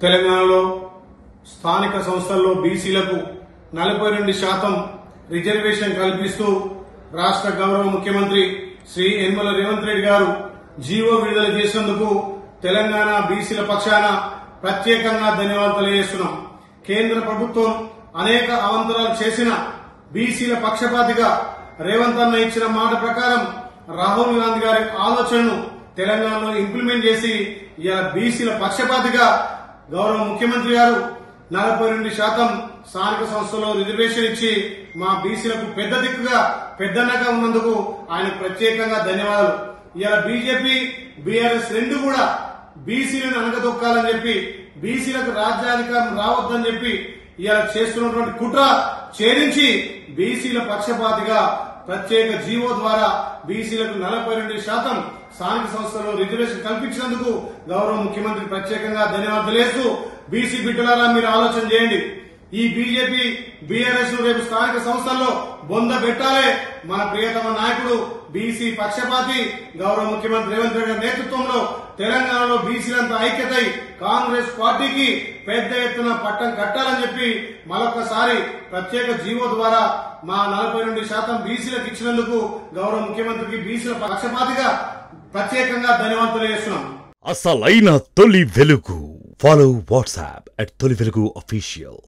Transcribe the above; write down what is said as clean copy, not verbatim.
తెలంగాణలో స్థానిక సంస్థల్లో బీసీలకు 42% రిజర్వేషన్ కల్పిస్తూ రాష్ట్ర గౌరవ ముఖ్యమంత్రి శ్రీ యనమల రేవంత్ రెడ్డి గారు జీవో విడుదల చేసినందుకు తెలంగాణ బీసీల పక్షాన ప్రత్యేకంగా ధన్యవాదాలు తెలియజేస్తున్నాం. కేంద్ర ప్రభుత్వం అనేక అవాంతరాలు చేసిన బీసీల పక్షపాతిగా రేవంత్ అన్న ఇచ్చిన మాట ప్రకారం రాహుల్ గాంధీ గారి ఆలోచనను తెలంగాణలో ఇంప్లిమెంట్ చేసి ఇలా బీసీల పక్షపాతిగా గౌరవ ముఖ్యమంత్రి గారు 42% స్థానిక సంస్థల్లో రిజర్వేషన్ ఇచ్చి మా బీసీలకు పెద్ద దిక్కుగా పెద్దన్నగా ఉన్నందుకు ఆయన ప్రత్యేకంగా ధన్యవాదాలు. ఇలా బీజేపీ బీఆర్ఎస్ రెండు కూడా బీసీలను అనగదొక్కాలని చెప్పి బీసీలకు రాజ్యాధికారం రావద్దని చెప్పి ఇలా చేస్తున్నటువంటి కుట్ర ఛేదించి బీసీల పక్షపాతిగా ప్రత్యేక జీవో ద్వారా బీసీలకు 42% స్థానిక సంస్థల్లో రిజర్వేషన్ కల్పించినందుకు గౌరవ ముఖ్యమంత్రి ప్రత్యేకంగా ధన్యవాదాలు తెలియజేస్తూ బీసీ బిడ్డలారా మీరు ఆలోచన చేయండి. ఈ బీజేపీ బీఆర్ఎస్ రేపు స్థానిక సంస్థల్లో బొంద పెట్టాలే. మన ప్రియతమ నాయకుడు బీసీ పక్షపాతి గౌరవ ముఖ్యమంత్రి రేవంత్ రెడ్డి గారి నేతృత్వంలో తెలంగాణలో బీసీలంతా ఐక్యతై కాంగ్రెస్ పార్టీకి పెద్ద ఎత్తున పట్టం కట్టాలని చెప్పి మరొకసారి ప్రత్యేక జీవో ద్వారా మా 42% బీసీలకు ఇచ్చినందుకు గౌరవ ముఖ్యమంత్రికి బీసీల పక్షపాతిగా ప్రత్యేకంగా ధన్యవాదాలు తెలియజేస్తున్నాం. అసలైన తొలి వెలుగు. ఫాలో వాట్సాప్ @తొలి వెలుగు official.